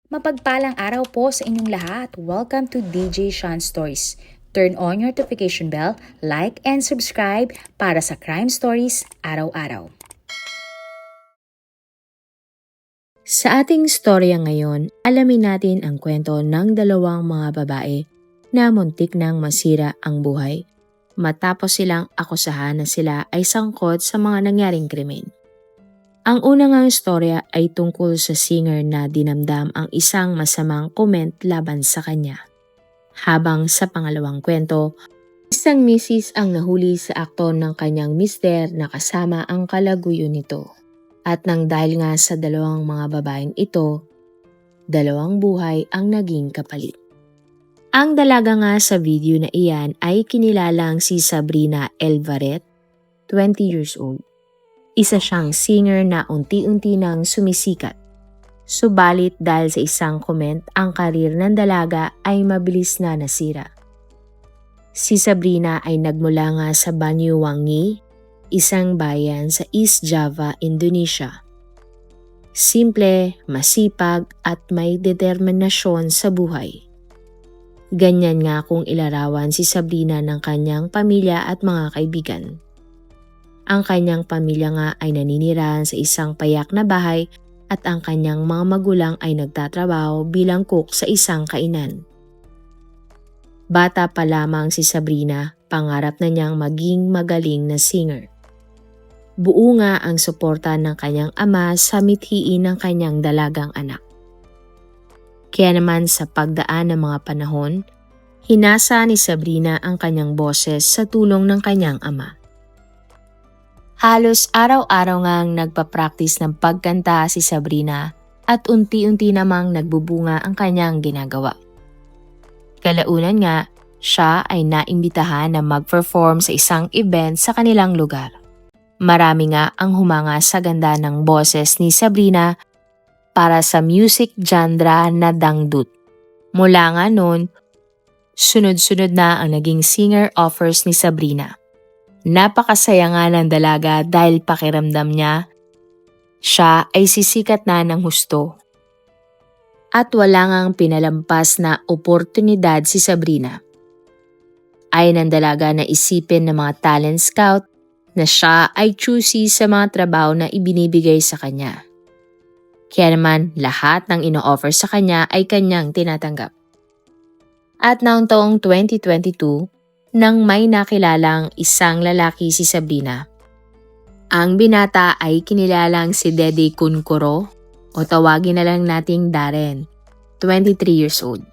Mapagpalang araw po sa inyong lahat. Welcome to DJ Sean Stories. Turn on your notification bell, like and subscribe para sa crime stories araw-araw. Sa ating storya ngayon, alamin natin ang kwento ng dalawang mga babae na muntik nang masira ang buhay matapos silang akusahan na sila ay sangkot sa mga nangyaring krimen. Ang unang istorya ay tungkol sa singer na dinamdam ang isang masamang comment laban sa kanya. Habang sa pangalawang kwento, isang misis ang nahuli sa akto ng kanyang mister na kasama ang kalaguyo nito. At nang dahil nga sa dalawang mga babaeng ito, dalawang buhay ang naging kapalit. Ang dalaga nga sa video na iyan ay kinilalang si Sabrina Elvaret, 20 years old. Isa siyang singer na unti-unti nang sumisikat. Subalit dahil sa isang comment, ang karir ng dalaga ay mabilis na nasira. Si Sabrina ay nagmula nga sa Banyuwangi, isang bayan sa East Java, Indonesia. Simple, masipag at may determinasyon sa buhay. Ganyan nga kung ilarawan si Sabrina ng kanyang pamilya at mga kaibigan. Ang kanyang pamilya nga ay naninirahan sa isang payak na bahay at ang kanyang mga magulang ay nagtatrabaho bilang cook sa isang kainan. Bata pa lamang si Sabrina, pangarap na niyang maging magaling na singer. Buo nga ang suporta ng kanyang ama sa mithiin ng kanyang dalagang anak. Kaya naman sa pagdaan ng mga panahon, hinasa ni Sabrina ang kanyang boses sa tulong ng kanyang ama. Halos araw-araw ngang nagpa-practice ng pagkanta si Sabrina at unti-unti namang nagbubunga ang kanyang ginagawa. Kalaunan nga, siya ay naimbitahan na mag-perform sa isang event sa kanilang lugar. Marami nga ang humanga sa ganda ng boses ni Sabrina para sa music genre na dangdut. Mula nga noon, sunod-sunod na ang naging singer offers ni Sabrina. Napakasaya nga ng dalaga dahil pakiramdam niya, siya ay sisikat na ng husto. At wala ngang pinalampas na oportunidad si Sabrina. Ayon ng dalaga na isipin ng mga talent scout na siya ay choosy sa mga trabaho na ibinibigay sa kanya. Kaya naman lahat ng ino-offer sa kanya ay kanyang tinatanggap. At noong taong 2022, nang may nakilalang isang lalaki si Sabrina. Ang binata ay kinilalang si Dede Kunkuro o tawagin na lang nating Darren, 23 years old.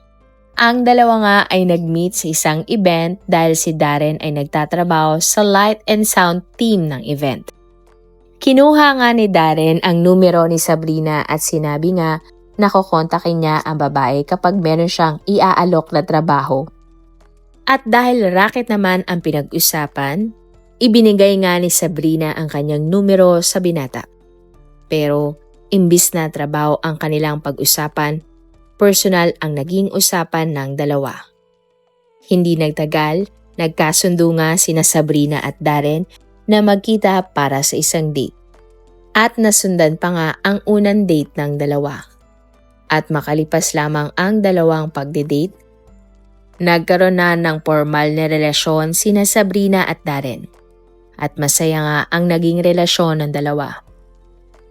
Ang dalawa nga ay nag-meet sa isang event dahil si Darren ay nagtatrabaho sa light and sound team ng event. Kinuha nga ni Darren ang numero ni Sabrina at sinabi nga na kukontakin niya ang babae kapag meron siyang iaalok na trabaho. At dahil racket naman ang pinag-usapan, ibinigay nga ni Sabrina ang kanyang numero sa binata. Pero imbis na trabaho ang kanilang pag-usapan, personal ang naging usapan ng dalawa. Hindi nagtagal, nagkasundo nga sina Sabrina at Darren na magkita para sa isang date. At nasundan pa nga ang unang date ng dalawa. At makalipas lamang ang dalawang pagde-date, nagkaroon na ng formal na relasyon sina Sabrina at Darren. At masaya nga ang naging relasyon ng dalawa.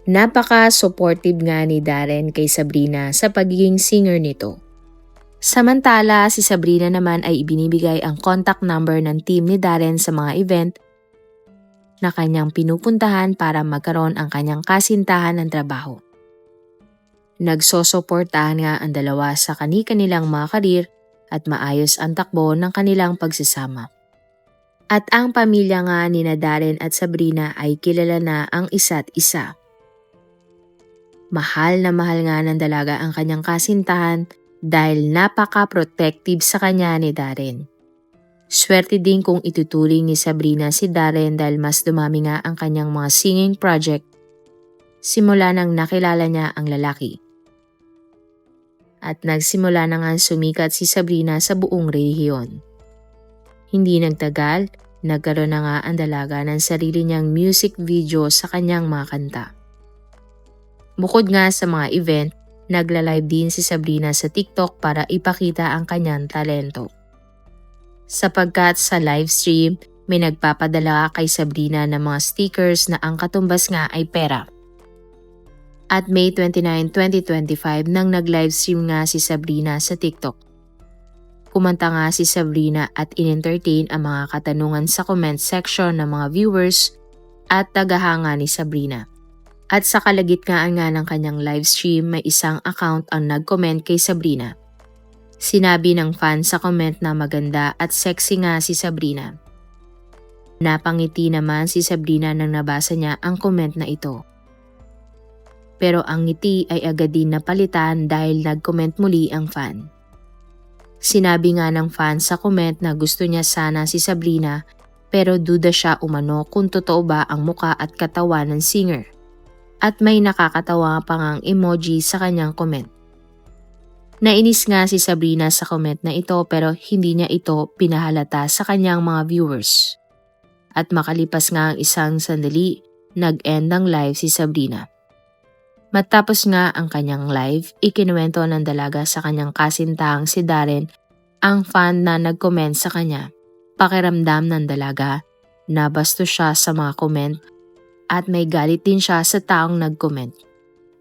Napaka-supportive nga ni Darren kay Sabrina sa pagiging singer nito. Samantala, si Sabrina naman ay ibinibigay ang contact number ng team ni Darren sa mga event na kanyang pinupuntahan para magkaroon ang kanyang kasintahan ng trabaho. Nagsosuportahan nga ang dalawa sa kani-kanilang mga karir at maayos ang takbo ng kanilang pagsasama. At ang pamilya nga ni Darren at Sabrina ay kilala na ang isa't isa. Mahal na mahal nga ng dalaga ang kanyang kasintahan dahil napaka-protective sa kanya ni Darren. Swerte din kung ituturing ni Sabrina si Darren dahil mas dumami nga ang kanyang mga singing project simula nang nakilala niya ang lalaki. At nagsimula na nga sumikat si Sabrina sa buong rehiyon. Hindi nagtagal, nagkaroon na nga ang dalaga ng sarili niyang music video sa kanyang mga kanta. Bukod nga sa mga event, Nagla-live din si Sabrina sa TikTok para ipakita ang kanyang talento. Sapagkat sa livestream, may nagpapadala kay Sabrina ng mga stickers na ang katumbas nga ay pera. At May 29, 2025 nang nag-livestream nga si Sabrina sa TikTok. Kumanta nga si Sabrina at in-entertain ang mga katanungan sa comment section ng mga viewers at tagahanga ni Sabrina. At sa kalagitnaan nga ng kanyang livestream, may isang account ang nag-comment kay Sabrina. Sinabi ng fan sa comment na maganda at sexy nga si Sabrina. Napangiti naman si Sabrina nang nabasa niya ang comment na ito. Pero ang ngiti ay agad din napalitan dahil nag-comment muli ang fan. Sinabi nga ng fan sa comment na gusto niya sana si Sabrina pero duda siya umano kung totoo ba ang muka at katawan ng singer. At may nakakatawa pa ngang emoji sa kanyang comment. Nainis nga si Sabrina sa comment na ito pero hindi niya ito pinahalata sa kanyang mga viewers. At makalipas nga ang isang sandali, nag-end ang live si Sabrina. Matapos nga ang kanyang live, ikinuwento ng dalaga sa kanyang kasintahang si Darren ang fan na nag-comment sa kanya. Pakiramdam ng dalaga, nabastos siya sa mga comment at may galit din siya sa taong nag-comment.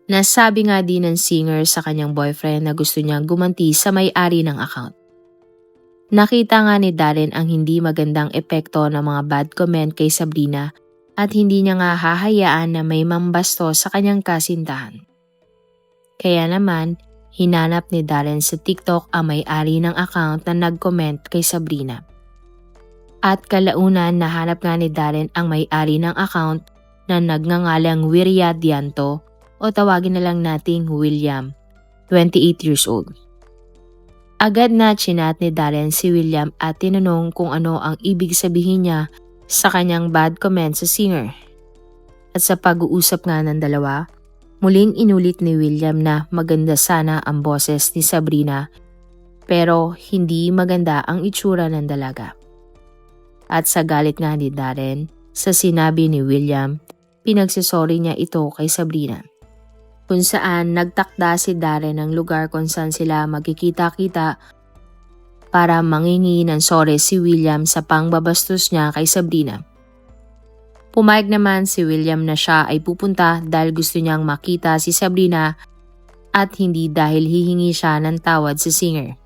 Nasabi nga din ng singer sa kanyang boyfriend na gusto niyang gumanti sa may-ari ng account. Nakita nga ni Darren ang hindi magandang epekto ng mga bad comment kay Sabrina at hindi niya nga hahayaan na may mambasto sa kanyang kasintahan. Kaya naman, hinanap ni Darren sa TikTok ang may-ari ng account na nag-comment kay Sabrina. At kalaunan nahanap nga ni Darren ang may-ari ng account na nagngangalang Wirya Dianto o tawagin na lang nating William, 28 years old. Agad na chinat ni Darren si William at tinanong kung ano ang ibig sabihin niya sa kanyang bad comment sa singer. At sa pag-uusap nga ng dalawa, muling inulit ni William na maganda sana ang boses ni Sabrina pero hindi maganda ang itsura ng dalaga. At sa galit nga ni Darren, sa sinabi ni William, pinagsisorry niya ito kay Sabrina. Kung saan nagtakda si Darren ng lugar kung saan sila magkikita-kita para mangingi ng sorry si William sa pangbabastos niya kay Sabrina. Pumayag naman si William na siya ay pupunta dahil gusto niyang makita si Sabrina at hindi dahil hihingi siya ng tawad sa singer.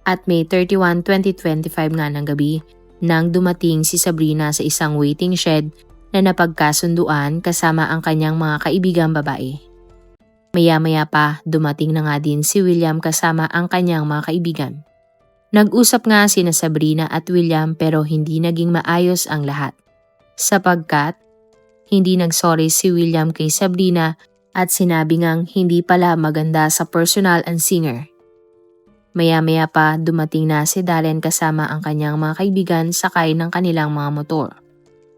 At May 31, 2025 nga ng gabi, nang dumating si Sabrina sa isang waiting shed na napagkasunduan kasama ang kanyang mga kaibigang babae. Maya-maya pa, dumating na nga din si William kasama ang kanyang mga kaibigan. Nag-usap nga sina Sabrina at William pero hindi naging maayos ang lahat. Sapagkat, hindi nagsorry si William kay Sabrina at sinabi ngang hindi pala maganda sa personal ang singer. Maya-maya pa, dumating na si Darren kasama ang kanyang mga kaibigan sakay ng kanilang mga motor.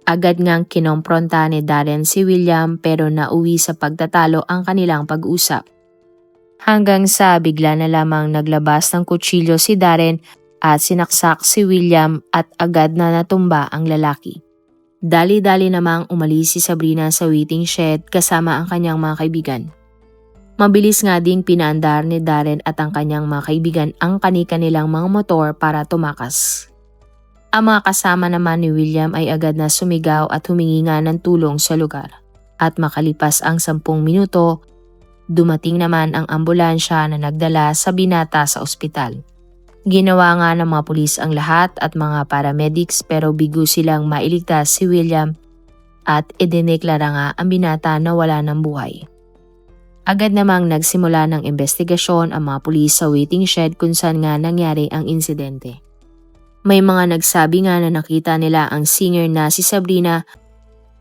Agad ngang kinompronta ni Darren si William pero nauwi sa pagtatalo ang kanilang pag-usap. Hanggang sa bigla na lamang naglabas ng kutsilyo si Darren at sinaksak si William at agad na natumba ang lalaki. Dali-dali namang umalis si Sabrina sa waiting shed kasama ang kanyang mga kaibigan. Mabilis nga ding pinaandar ni Darren at ang kanyang mga kaibigan ang kani-kanilang mga motor para tumakas. Ang mga kasama naman ni William ay agad na sumigaw at humingi nga ng tulong sa lugar. At makalipas ang 10 minuto, dumating naman ang ambulansya na nagdala sa binata sa ospital. Ginawa nga ng mga pulis ang lahat at mga paramedics pero bigo silang mailigtas si William at idineklara nga ang binata na wala ng buhay. Agad namang nagsimula ng investigasyon ang mga pulis sa waiting shed kung saan nga nangyari ang insidente. May mga nagsabi nga na nakita nila ang singer na si Sabrina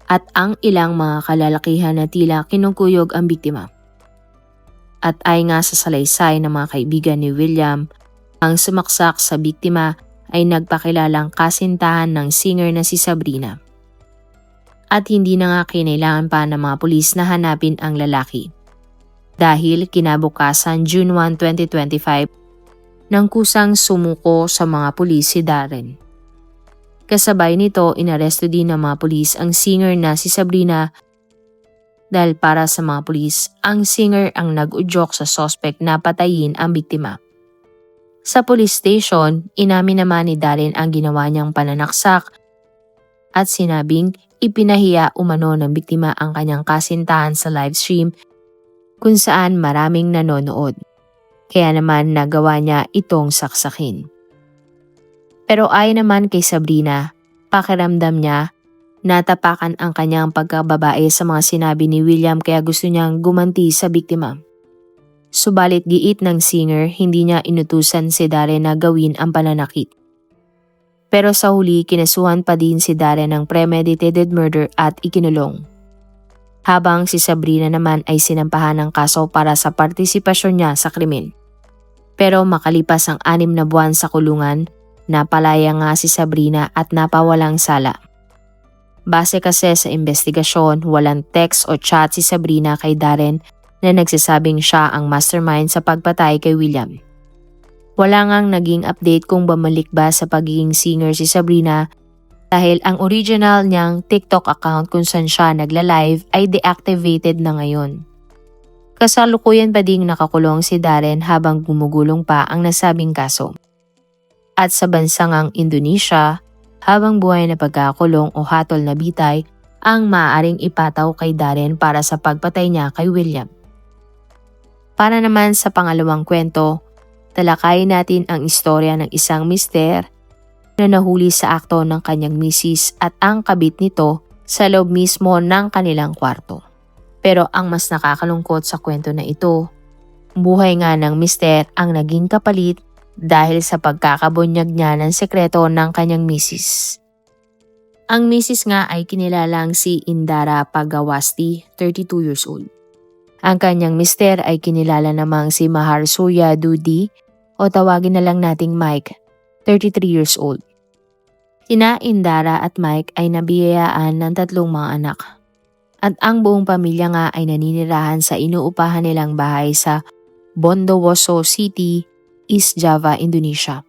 at ang ilang mga kalalakihan na tila kinukuyog ang biktima. At ay nga sa salaysay ng mga kaibigan ni William, ang sumaksak sa biktima ay nagpakilalang kasintahan ng singer na si Sabrina. At hindi na nga kinailangan pa ng mga pulis na hanapin ang lalaki. Dahil kinabukasan June 1, 2025, nang kusang sumuko sa mga pulis si Darren. Kasabay nito, inaresto din ng mga pulis ang singer na si Sabrina dahil para sa mga pulis, ang singer ang nag-udyok sa suspect na patayin ang biktima. Sa police station, inamin naman ni Darren ang ginawa niyang pananaksak at sinabing ipinahiya umano ng biktima ang kanyang kasintahan sa livestream kung saan maraming nanonood. Kaya naman nagawa niya itong saksakin. Pero ayon naman kay Sabrina, pakiramdam niya natapakan ang kanyang pagkababae sa mga sinabi ni William kaya gusto niyang gumanti sa biktima. Subalit giit ng singer, hindi niya inutusan si Darren na gawin ang pananakit. Pero sa huli, kinasuhan pa din si Darren ng premeditated murder at ikinulong. Habang si Sabrina naman ay sinampahan ng kaso para sa partisipasyon niya sa krimen. Pero makalipas ang 6 na buwan sa kulungan, napalaya nga si Sabrina at napawalang sala. Base kasi sa investigasyon, walang text o chat si Sabrina kay Darren na nagsasabing siya ang mastermind sa pagpatay kay William. Wala ngang naging update kung bumalik ba sa pagiging singer si Sabrina dahil ang original niyang TikTok account kung saan siya nagla-live ay deactivated na ngayon. Kasalukuyan pa ding nakakulong si Darren habang gumugulong pa ang nasabing kaso. At sa bansang Indonesia, habang buhay na pagkakulong o hatol na bitay ang maaaring ipataw kay Darren para sa pagpatay niya kay William. Para naman sa pangalawang kwento, talakayin natin ang istorya ng isang mister na nahuli sa akto ng kanyang misis at ang kabit nito sa loob mismo ng kanilang kwarto. Pero ang mas nakakalungkot sa kwento na ito, buhay nga ng mister ang naging kapalit dahil sa pagkakabunyag niya ng sekreto ng kanyang misis. Ang misis nga ay kinilalang si Indara Pagawasti, 32 years old. Ang kanyang mister ay kinilala namang si Maharsuya Dudi o tawagin na lang nating Mike, 33 years old. Sina Indara at Mike ay nabiyayaan ng 3 mga anak. At ang buong pamilya nga ay naninirahan sa inuupahan nilang bahay sa Bondowoso City, East Java, Indonesia.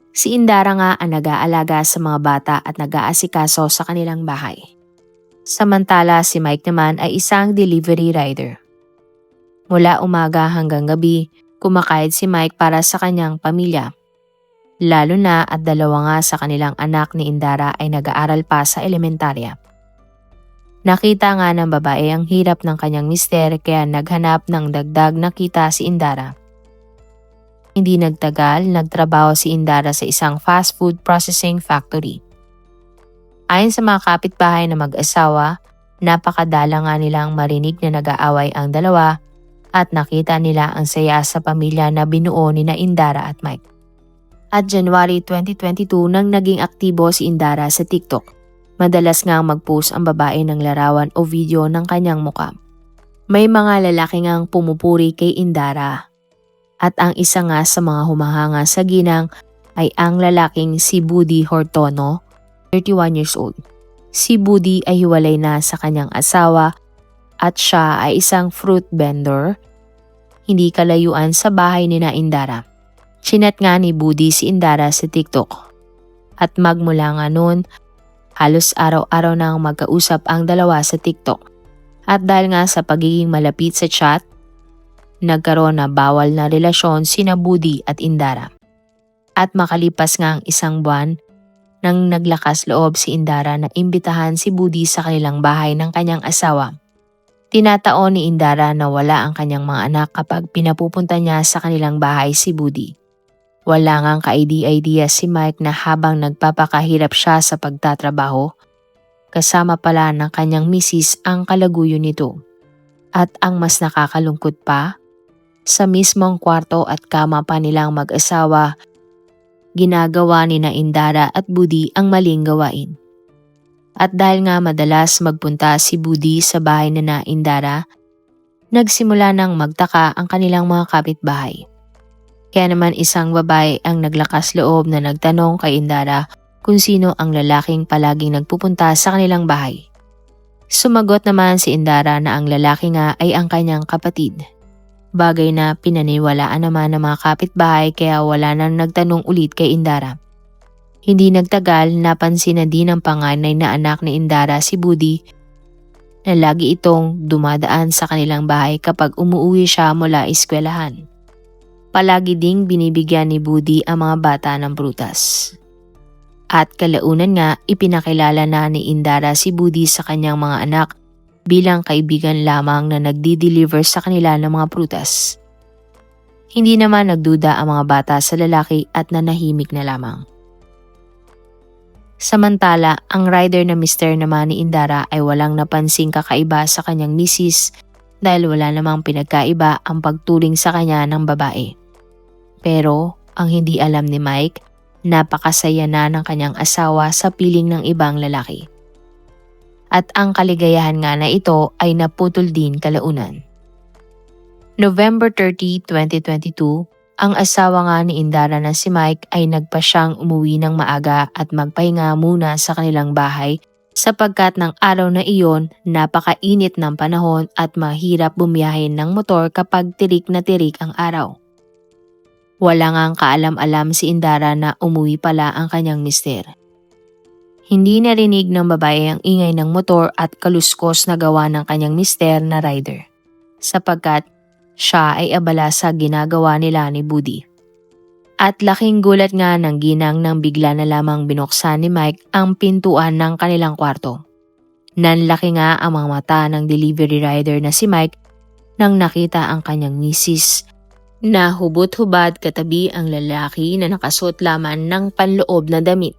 Si Indara nga ang nag-aalaga sa mga bata at nag-aasikaso sa kanilang bahay. Samantala si Mike naman ay isang delivery rider. Mula umaga hanggang gabi, kumakayod si Mike para sa kanyang pamilya. Lalo na at 2 nga sa kanilang anak ni Indara ay nag-aaral pa sa elementarya. Nakita nga ng babae ang hirap ng kanyang mister kaya naghanap ng dagdag na kita si Indara. Hindi nagtagal, nagtrabaho si Indara sa isang fast food processing factory. Ayon sa mga kapitbahay na mag-asawa, napakadala nga nilang marinig na nag-aaway ang dalawa at nakita nila ang saya sa pamilya na binuo ni na Indara at Mike. At January 2022 nang naging aktibo si Indara sa TikTok. Madalas nga mag-post ang babae ng larawan o video ng kanyang muka. May mga lalaki ngang pumupuri kay Indara. At ang isa nga sa mga humahanga sa ginang ay ang lalaking si Budi Hortono, 31 years old. Si Budi ay hiwalay na sa kanyang asawa at siya ay isang fruit vendor, hindi kalayuan sa bahay ni na Indara. Chinat nga ni Budi si Indara sa TikTok. At magmula nga noon, halos araw-araw nang magkausap ang dalawa sa TikTok. At dahil nga sa pagiging malapit sa chat, nagkaroon na bawal na relasyon sina Budi at Indara. At makalipas nga ang 1 buwan, nang naglakas loob si Indara na imbitahan si Budi sa kanilang bahay ng kanyang asawa. Tinataon ni Indara na wala ang kanyang mga anak kapag pinapupunta niya sa kanilang bahay si Budi. Wala ngang ka-idea si Mike na habang nagpapakahirap siya sa pagtatrabaho, kasama pala ng kanyang misis ang kalaguyo nito. At ang mas nakakalungkot pa, sa mismong kwarto at kama pa nilang mag-asawa, ginagawa ni na Indara at Budi ang maling gawain. At dahil nga madalas magpunta si Budi sa bahay ni na Indara, nagsimula nang magtaka ang kanilang mga kapitbahay. Kaya naman isang babae ang naglakas loob na nagtanong kay Indara kung sino ang lalaking palaging nagpupunta sa kanilang bahay. Sumagot naman si Indara na ang lalaki nga ay ang kanyang kapatid. Bagay na pinaniwalaan naman ng mga kapitbahay kaya wala nang nagtanong ulit kay Indara. Hindi nagtagal, napansin na din ng panganay na anak ni Indara si Budi na lagi itong dumadaan sa kanilang bahay kapag umuwi siya mula eskwelahan. Palagi ding binibigyan ni Budi ang mga bata ng prutas. At kalaunan nga ipinakilala na ni Indara si Budi sa kanyang mga anak bilang kaibigan lamang na nagdi-deliver sa kanila ng mga prutas. Hindi naman nagduda ang mga bata sa lalaki at nanahimik na lamang. Samantala, ang rider na mister naman ni Indara ay walang napansing kakaiba sa kanyang misis dahil wala namang pinagkaiba ang pagturing sa kanya ng babae. Pero ang hindi alam ni Mike, napakasaya na ng kanyang asawa sa piling ng ibang lalaki. At ang kaligayahan nga na ito ay naputol din kalaunan. November 30, 2022, ang asawa nga ni Indara na si Mike ay nagpa siyang umuwi ng maaga at magpahinga muna sa kanilang bahay sapagkat ng araw na iyon napakainit ng panahon at mahirap bumiyahin ng motor kapag tirik na tirik ang araw. Wala ngang kaalam-alam si Indara na umuwi pala ang kanyang mister. Hindi narinig ng babae ang ingay ng motor at kaluskos na gawa ng kanyang mister na rider sapagkat siya ay abala sa ginagawa nila ni Budi. At laking gulat nga ng ginang nang bigla na lamang binuksan ni Mike ang pintuan ng kanilang kwarto. Nanlaki nga ang mga mata ng delivery rider na si Mike nang nakita ang kanyang misis na hubot-hubad katabi ang lalaki na nakasuot lamang ng panloob na damit.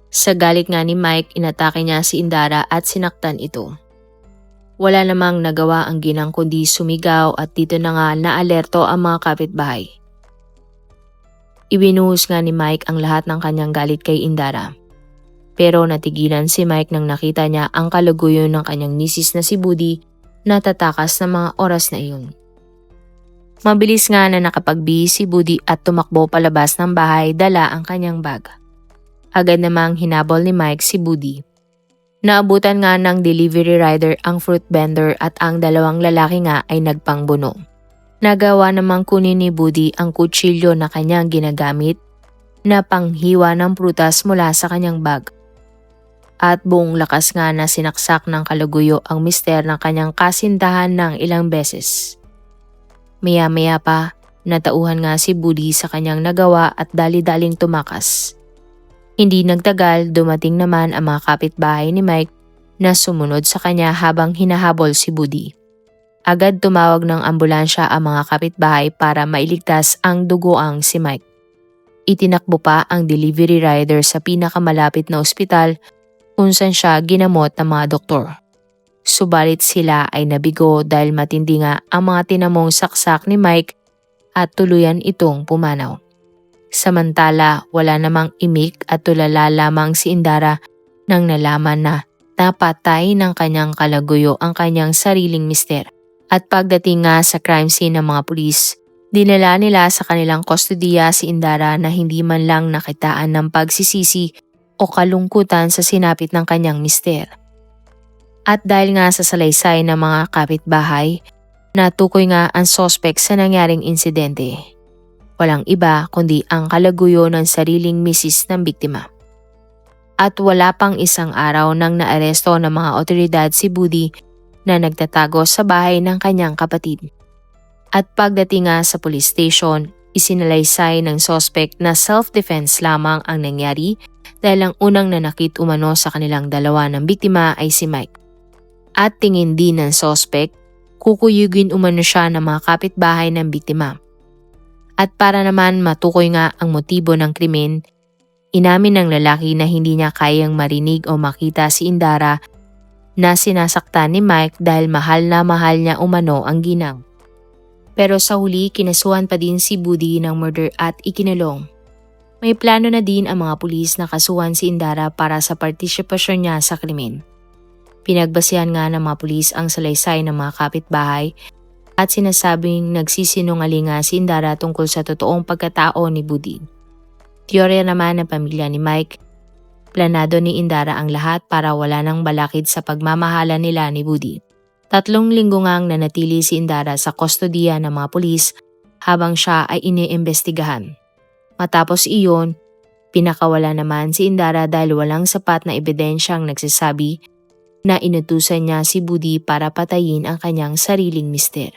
Sa galit nga ni Mike, inatake niya si Indara at sinaktan ito. Wala namang nagawa ang ginang kundi sumigaw at dito na nga naalerto ang mga kapitbahay. Ibinuhos nga ni Mike ang lahat ng kanyang galit kay Indara. Pero natigilan si Mike nang nakita niya ang kalaguyo ng kanyang misis na si Budi na tatakas ng mga oras na iyon. Mabilis nga na nakapagbihis si Budi at tumakbo palabas ng bahay dala ang kanyang bag. Agad namang hinabol ni Mike si Budi. Naabutan nga ng delivery rider ang fruit vendor at ang dalawang lalaki nga ay nagpangbuno. Nagawa namang kunin ni Budi ang kutsilyo na kanyang ginagamit na panghiwa ng prutas mula sa kanyang bag. At buong lakas nga na sinaksak ng kalaguyo ang mister ng kanyang kasintahan ng ilang beses. Maya-maya pa, natauhan nga si Budi sa kanyang nagawa at dali-daling tumakas. Hindi nagtagal, dumating naman ang mga kapitbahay ni Mike na sumunod sa kanya habang hinahabol si Budi. Agad tumawag ng ambulansya ang mga kapitbahay para mailigtas ang dugoang si Mike. Itinakbo pa ang delivery rider sa pinakamalapit na ospital kung saan siya ginamot ng mga doktor. Subalit sila ay nabigo dahil matindi nga ang mga tinamong saksak ni Mike at tuluyan itong pumanaw. Samantala, wala namang imik at tulala lamang si Indara nang nalaman na napatay ng kanyang kalaguyo ang kanyang sariling mister. At pagdating nga sa crime scene ng mga pulis, dinala nila sa kanilang kustodiya si Indara na hindi man lang nakitaan ng pagsisisi o kalungkutan sa sinapit ng kanyang mister. At dahil nga sa salaysay ng mga kapitbahay, natukoy nga ang sospek sa nangyaring insidente. Walang iba kundi ang kalaguyo ng sariling misis ng biktima. At wala pang isang araw nang naaresto ng mga otoridad si Budi na nagtatago sa bahay ng kanyang kapatid. At pagdating nga sa police station, isinalaysay ng sospek na self-defense lamang ang nangyari dahil ang unang nanakit umano sa kanilang dalawa ng biktima ay si Mike. At tingin din ng sospek, kukuyugin umano siya ng mga kapitbahay ng biktima. At para naman matukoy nga ang motibo ng krimen, inamin ng lalaki na hindi niya kayang marinig o makita si Indara na sinasaktan ni Mike dahil mahal na mahal niya umano ang ginang. Pero sa huli, kinasuhan pa din si Budi ng murder at ikinulong. May plano na din ang mga pulis na kasuhan si Indara para sa partisipasyon niya sa krimen. Pinagbasihan nga ng mga pulis ang salaysay ng mga kapitbahay at sinasabing nagsisinungaling nga si Indara tungkol sa totoong pagkatao ni Budi. Teorya naman ng pamilya ni Mike, planado ni Indara ang lahat para wala nang balakid sa pagmamahala nila ni Budi. 3 linggo ngang nanatili si Indara sa kustodiya ng mga pulis habang siya ay iniimbestigahan. Matapos iyon, pinakawala naman si Indara dahil walang sapat na ebidensyang nagsasabi na inutusan niya si Budi para patayin ang kanyang sariling mister.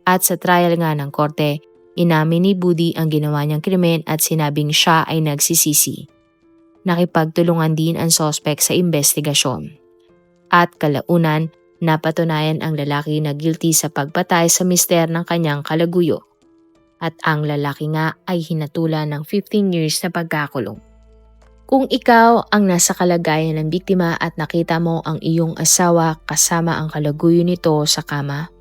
At sa trial nga ng korte, inamin ni Budi ang ginawa niyang krimen at sinabing siya ay nagsisisi. Nakipagtulungan din ang sospek sa investigasyon. At kalaunan, napatunayan ang lalaki na guilty sa pagpatay sa mister ng kanyang kalaguyo. At ang lalaki nga ay hinatulan ng 15 years na pagkakulong. Kung ikaw ang nasa kalagayan ng biktima at nakita mo ang iyong asawa kasama ang kalaguyo nito sa kama,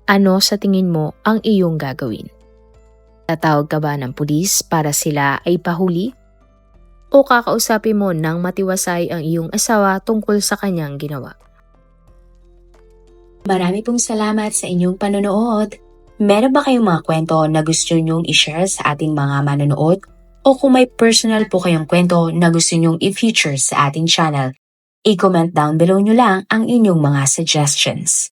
ano sa tingin mo ang iyong gagawin? Tatawag ka ba ng pulis para sila ay pahuli? O kakausapin mo nang matiwasay ang iyong asawa tungkol sa kanyang ginawa? Marami pong salamat sa inyong panonood. Meron ba kayong mga kwento na gusto nyong i-share sa ating mga manonood? O kung may personal po kayong kwento na gusto nyong i-feature sa ating channel, i-comment down below nyo lang ang inyong mga suggestions.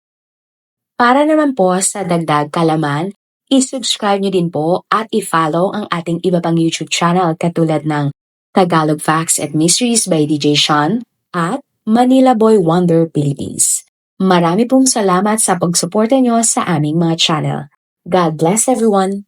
Para naman po sa dagdag kalaman, i-subscribe nyo din po at i-follow ang ating iba pang YouTube channel katulad ng Tagalog Facts and Mysteries by DJ Sean at Manila Boy Wonder Philippines. Marami pong salamat sa pagsuporta nyo sa aming mga channel. God bless everyone!